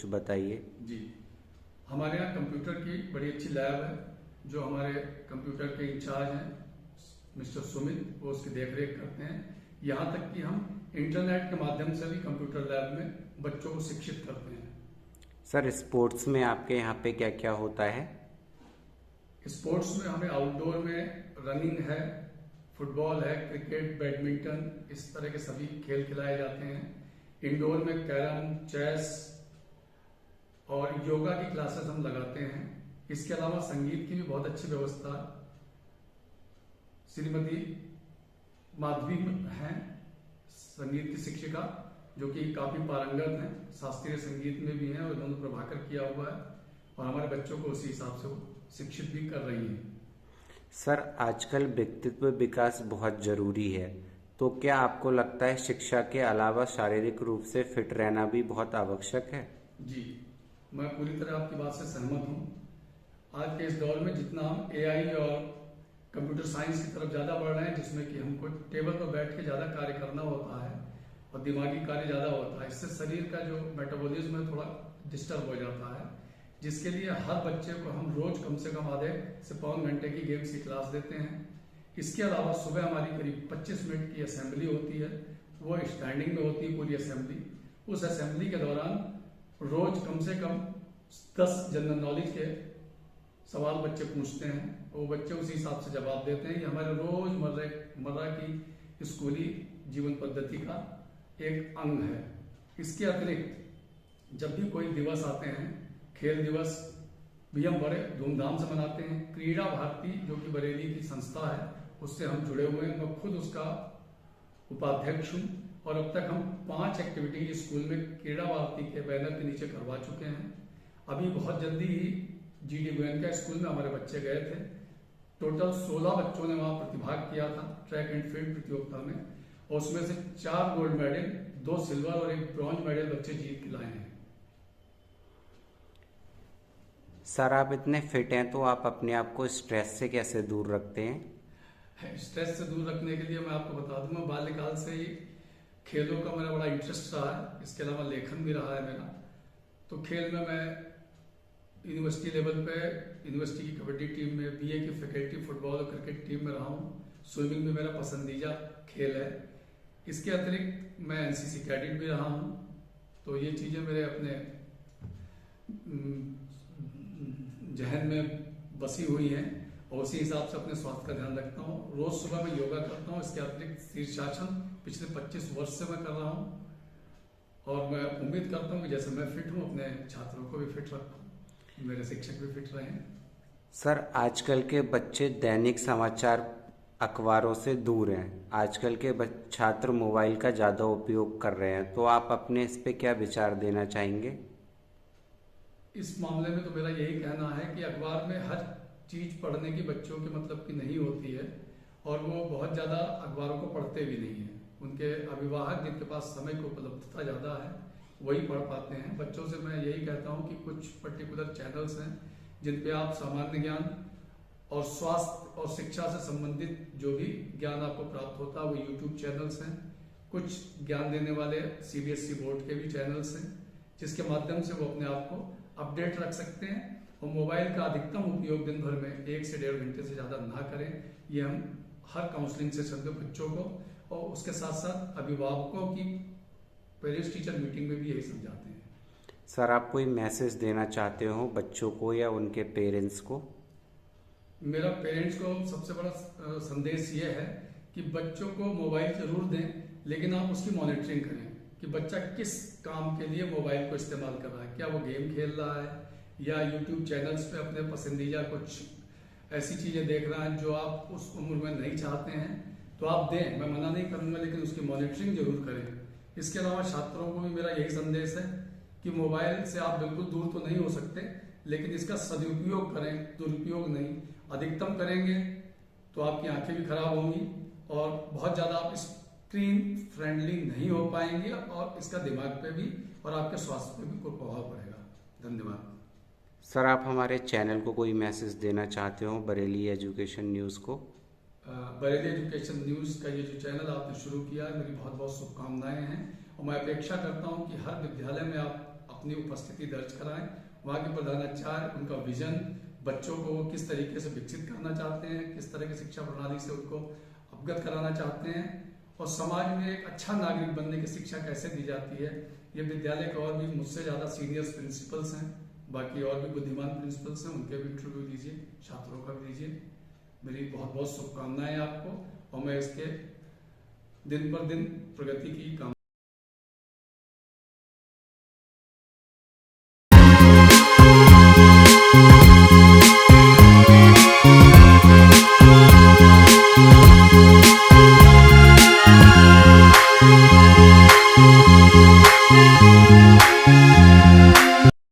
कुछ बताइए। जी, हमारे यहाँ कंप्यूटर की बड़ी अच्छी लैब है। जो हमारे कंप्यूटर के इंचार्ज हैं मिस्टर सुमित, वो उसकी देखरेख करते हैं। यहाँ तक कि हम इंटरनेट के माध्यम से भी कंप्यूटर लैब में बच्चों को शिक्षित करते हैं। सर स्पोर्ट्स में आपके यहाँ पे क्या क्या होता है? स्पोर्ट्स में हमें आउटडोर में रनिंग है, फुटबॉल है, क्रिकेट, बैडमिंटन, इस तरह के सभी खेल खिलाए जाते हैं। इंडोर में कैरम, चेस और योगा की क्लासेस हम लगाते हैं। इसके अलावा संगीत की भी बहुत अच्छी व्यवस्था श्रीमती माधवी हैं, संगीत की शिक्षिका, जो कि काफी पारंगत हैं, शास्त्रीय संगीत में भी हैं और उन्होंने प्रभाकर किया हुआ है और हमारे बच्चों को उसी हिसाब से वो शिक्षित भी कर रही हैं। सर आजकल व्यक्तित्व विकास बहुत जरूरी है, तो क्या आपको लगता है शिक्षा के अलावा शारीरिक रूप से फिट रहना भी बहुत आवश्यक है? जी, मैं पूरी तरह आपकी बात से सहमत हूँ। आज के इस दौर में जितना हम एआई और कंप्यूटर साइंस की तरफ ज़्यादा बढ़ रहे हैं, जिसमें कि हमको टेबल पर बैठ के ज़्यादा कार्य करना होता है और दिमागी कार्य ज़्यादा होता है, इससे शरीर का जो मेटाबॉलिज्म है थोड़ा डिस्टर्ब हो जाता है, जिसके लिए हर बच्चे को हम रोज कम से कम आधे से पौन घंटे की गेम्स की क्लास देते हैं। इसके अलावा सुबह हमारी करीब 25 मिनट की असेंबली होती है, वो स्टैंडिंग में होती है पूरी असेंबली। उस असेंबली के दौरान रोज कम से कम 10 जनरल नॉलेज के सवाल बच्चे पूछते हैं, वो बच्चे उसी हिसाब से जवाब देते हैं। ये हमारे रोजमर्रा की स्कूली जीवन पद्धति का एक अंग है। इसके अतिरिक्त जब भी कोई दिवस आते हैं, खेल दिवस भी हम बड़े धूमधाम से मनाते हैं। क्रीड़ा भारती जो कि बरेली की संस्था है, उससे हम जुड़े हुए हैं। मैं खुद उसका उपाध्यक्ष हूँ और अब तक हम 5 एक्टिविटी स्कूल में क्रीड़ा भारती के बैनर के नीचे करवा चुके हैं। अभी बहुत जल्दी ही GD गोयनका स्कूल में हमारे बच्चे गए थे। टोटल 16 बच्चों ने वहां प्रतिभाग किया था ट्रैक एंड फील्ड प्रतियोगिता में, और उसमें से 4 गोल्ड मेडल, 2 सिल्वर और 1 ब्रॉन्ज मेडल बच्चे जीत के लाए हैं। सर आप इतने फिट हैं तो आप अपने आप को स्ट्रेस से कैसे दूर रखते हैं? स्ट्रेस से दूर रखने के लिए मैं आपको बता दूं, मैं बाल्यकाल से ही खेलों का मेरा बड़ा इंटरेस्ट रहा है। इसके अलावा लेखन भी रहा है मेरा। तो खेल में मैं यूनिवर्सिटी लेवल पे यूनिवर्सिटी की कबड्डी टीम में, BA की फैकल्टी फुटबॉल और क्रिकेट टीम में रहा हूँ। स्विमिंग भी मेरा पसंदीदा खेल है। इसके अतिरिक्त मैं NCC कैडेट भी रहा हूँ। तो ये चीज़ें मेरे अपने जहन में बसी हुई हैं और उसी हिसाब से अपने स्वास्थ्य का ध्यान रखता हूँ। रोज सुबह मैं योगा करता हूँ। इसके अतिरिक्त शीर्षासन पिछले 25 वर्ष से मैं कर रहा हूँ और मैं उम्मीद करता हूँ कि जैसे मैं फिट हूँ, अपने छात्रों को भी फिट रखूँ, मेरे शिक्षक भी फिट रहें। सर आजकल के बच्चे दैनिक समाचार अखबारों से दूर हैं। आजकल के छात्र मोबाइल का ज़्यादा उपयोग कर रहे हैं, तो आप अपने इस पे क्या विचार देना चाहेंगे? इस मामले में तो मेरा यही कहना है कि अखबार में हर चीज पढ़ने की बच्चों के मतलब की नहीं होती है और वो बहुत ज्यादा अखबारों को पढ़ते भी नहीं है। उनके अभिभावक जिनके पास समय की उपलब्धता ज्यादा है वही पढ़ पाते हैं। बच्चों से मैं यही कहता हूँ कि कुछ पर्टिकुलर चैनल्स हैं जिन पे आप सामान्य ज्ञान और स्वास्थ्य और शिक्षा से संबंधित जो भी ज्ञान आपको प्राप्त होता है वो YouTube चैनल्स हैं। कुछ ज्ञान देने वाले CBSE बोर्ड के भी चैनल्स हैं, जिसके माध्यम से वो अपने आप को अपडेट रख सकते हैं। और मोबाइल का अधिकतम उपयोग दिन भर में 1 से 1.5 घंटे से ज़्यादा ना करें। ये हम हर काउंसलिंग सेशन में बच्चों को और उसके साथ साथ अभिभावकों की पेरेंट्स टीचर मीटिंग में भी यही समझाते हैं। सर आप कोई मैसेज देना चाहते हो बच्चों को या उनके पेरेंट्स को? मेरा पेरेंट्स को सबसे बड़ा संदेश ये है कि बच्चों को मोबाइल जरूर दें, लेकिन आप उसकी मॉनिटरिंग करें कि बच्चा किस काम के लिए मोबाइल को इस्तेमाल कर रहा है। क्या वो गेम खेल रहा है या YouTube चैनल्स पे अपने पसंदीदा कुछ ऐसी चीजें देख रहा है जो आप उस उम्र में नहीं चाहते हैं, तो आप दें, मैं मना नहीं करूंगा, लेकिन उसकी मॉनिटरिंग जरूर करें। इसके अलावा छात्रों को भी मेरा यही संदेश है कि मोबाइल से आप बिल्कुल दूर तो नहीं हो सकते, लेकिन इसका सदुपयोग करें, दुरुपयोग नहीं। अधिकतम करेंगे तो आपकी आंखें भी खराब होंगी और बहुत ज्यादा आप स्क्रीन फ्रेंडली नहीं हो पाएंगे और इसका दिमाग पे भी और आपके स्वास्थ्य पे भी कोई प्रभाव पड़ेगा। धन्यवाद। सर आप हमारे चैनल को कोई मैसेज देना चाहते हो, बरेली एजुकेशन न्यूज़ को? बरेली एजुकेशन न्यूज़ का ये जो चैनल आपने शुरू किया है, मेरी बहुत बहुत शुभकामनाएं हैं और मैं अपेक्षा करता हूं कि हर विद्यालय में आप अपनी उपस्थिति दर्ज कराएं। वहाँ के प्रधानाचार्य उनका विजन, बच्चों को वो किस तरीके से विकसित करना चाहते हैं, किस तरह की शिक्षा प्रणाली से उनको अवगत कराना चाहते हैं और समाज में एक अच्छा नागरिक बनने की शिक्षा कैसे दी जाती है। ये विद्यालय के और भी मुझसे ज़्यादा सीनियर प्रिंसिपल्स हैं, बाकी और भी बुद्धिमान प्रिंसिपल्स हैं, उनके भी इंटरव्यू दीजिए, छात्रों का भी दीजिए। मेरी बहुत बहुत शुभकामनाएं आपको और मैं इसके दिन पर दिन प्रगति की कामना